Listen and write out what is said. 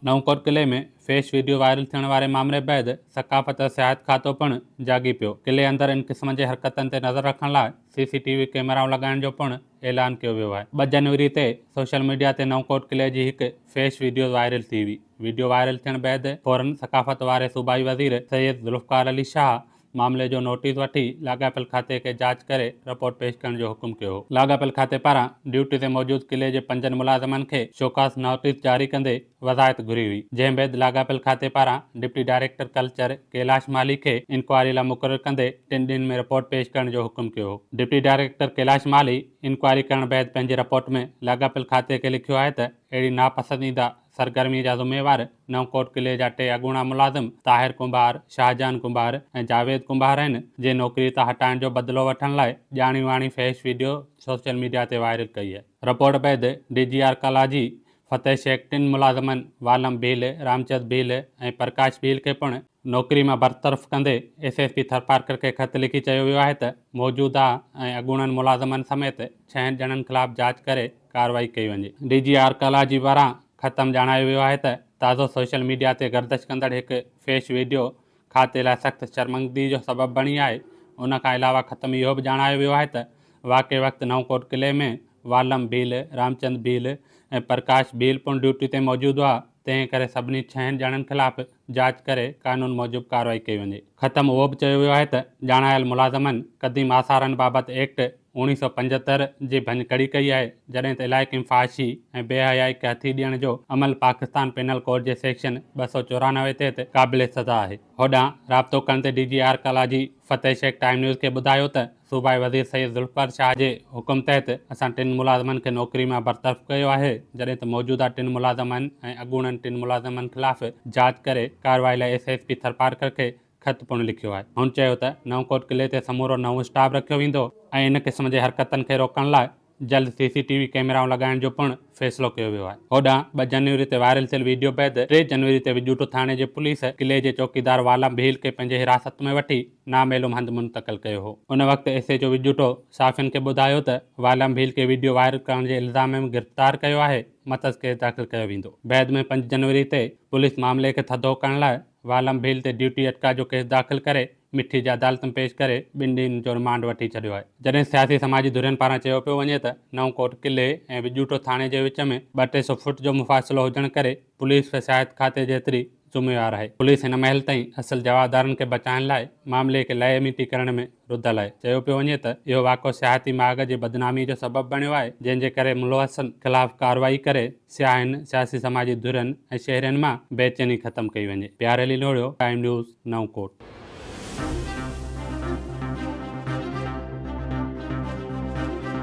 नवकोट किले में face video viral थियण वारे मामले बैदि सकाफ़त सियाहत खातो पिणु जागी पियो। किले अंदरि इन क़िस्म जे हरकतनि ते नज़र रखण लाइ CCTV कैमराऊं लॻाइण जो पिणु ऐलान कयो वियो आहे। 2 जनवरी ते सोशल मीडिया ते नवकोट किले जी हिकु फेश वीडियो वायरल थी हुई। वीडियो वायरल थियण बैदि फौरन सकाफ़त वारे सूबाई वज़ीर सैयद ज़ुल्फ़कार अली शाह मामले जो नोटिस वठी लाॻापियल खाते खे जांच करे रिपोर्ट पेश करण जो हुकुम कयो हो। लाॻापियल खाते पारां ड्यूटी ते मौजूदु किले जे 5 मुलाज़िमनि खे शोकास नोटिस जारी कंदे वज़ाहत घुरी हुई, जंहिं बैदि लाॻापियल खाते पारां डिप्टी डायरेक्टर कल्चर कैलाश माली खे इंक्वायरी लाइ मुक़ररु कंदे 3 ॾींहनि में रिपोर्ट पेश करण जो हुकुम कयो हो। डिप्टी डायरेक्टर कैलाश माली इंक्वायरी करण बैदि पंहिंजे रिपोर्ट में लाॻापियल खाते खे लिखियो आहे त अहिड़ी नापसंदीदा सरगर्मी जा ज़िम्मेवार नवकोट किले जा 2 अॻूणा मुलाज़िम ताहिर कुंभार, शाहजहान कुंभार ऐं जावेद कुंभार आहिनि, जे नौकरी तां हटाइण जो बदिलो वठण लाइ ॼाणी वाणी फेश वीडियो सोशल मीडिया ते वायरल कई आहे। रिपोर्ट बैदि DGR कलाजी फतेह शेख 3 मुलाज़िमनि वालम भील, रामचंद भील ऐं प्रकाश भील खे पिणु नौकरी मां बरतरफ़ कंदे SSP थरपारकर खे ख़त लिखी चयो वियो आहे त मौजूदा ऐं अॻूणनि मुलाज़िमनि समेत 6 ॼणनि ख़िलाफ़ जांच करे कार्रवाई कई वञे। DGR कलाजी पारां ख़तम ॼाणायो वियो आहे त ताज़ो सोशल मीडिया ते गर्दिश कंदड़ हिकु फेश वीडियो खाते लाइ सख़्तु शर्मिंदगी जो सबबु बणी आहे। उन खां अलावा ख़तम इहो बि ॼाणायो वियो आहे त वाक़े वक़्तु नवकोट किले में वालम भील, रामचंद भील ऐं प्रकाश भील पिणु ड्यूटी ते मौजूदु हुआ, तंहिं करे सभिनी 6 ॼणनि ख़िलाफ़ जांच करे कानून मूजिबि कार्रवाई कई वञे। ख़तम उहो बि चयो वियो आहे त ॼाणायल मुलाज़िमनि क़दीम आसारनि बाबति एक्ट 1975 जी भञकड़ी कई आहे, जॾहिं त इलाइक़े में फाशी ऐं बेहयाई खे हथी ॾियण जो अमल पाकिस्तान पेनल कोड जे सेक्शन 294 तहत क़ाबिल सज़ा आहे। होॾां राब्तो करण ते DGR कलाजी फतेह शेख टाइम न्यूज़ खे ॿुधायो त सूबाई वज़ीर सैयद ज़ुल्फ़कार शाह जे हुकुम तहत असां 3 मुलाज़िमनि खे नौकरी मां बरतरफ़ कयो आहे, जॾहिं त मौजूदा 3 मुलाज़िमनि ऐं अॻूणनि 3 मुलाज़िमनि ख़िलाफ़ जांच करे कार्रवाई लाइ SSP थरपारकर खे ख़त पिणु लिखियो आहे। हुन चयो त नवकोट किले ते समूरो नओं स्टाफ रखियो वेंदो ऐं इन क़िस्म जे हरकतनि खे रोकण लाइ जल्द CCTV कैमराऊं लॻाइण जो पिणु फ़ैसिलो कयो वियो आहे। होॾां 2 जनवरी ते वायरल थियल वीडियो बैदि 3 जनवरी ते विजूटो थाणे जे पुलिस किले जे चौकीदार वालम भील खे पंहिंजे हिरासत में वठी नामैलूम हंधि मुंतक़िल कयो हो। उन वक़्तु SHO विजूटो साफ़ियुनि खे ॿुधायो त वालम भील खे वीडियो वायरल करण जे इल्ज़ाम में गिरफ़्तार कयो आहे, मथस केस दाख़िल कयो वेंदो। बैदि में 5 जनवरी ते पुलिस मामले खे थधो करण लाइ वालम भील ते ड्यूटी अटका जो केस दाख़िल करे मिठी जी अदालत में पेश करे 2 ॾींहनि जो रिमांड वठी छॾियो आहे। जॾहिं सियासी समाजी धुरियुनि पारां चयो पियो वञे त नवकोट किले ऐं विजूटो थाणे जे विच में 200-300 फुट जो मुफ़ासिलो हुजण करे पुलिस व सियाहत खाते जेतिरी ज़िम्मेवार आहे। पुलिस हिन महिल ताईं असल जवाबदारनि खे बचाइण लाइ मामले खे लय मिटी करण में रुधल आहे। चयो पियो वञे त इहो वाक़ो सियाहती माॻ जी बदनामी जो सबबु बणियो आहे, जंहिंजे करे मुलवसनि ख़िलाफ़ कार्रवाई करे सियाहियुनि, सियासी समाजी धुरियुनि ऐं शहरियुनि मां बेचैनी ख़तमु कई वञे। प्यारे लोड़ियो, टाइम न्यूज़ नवकोट।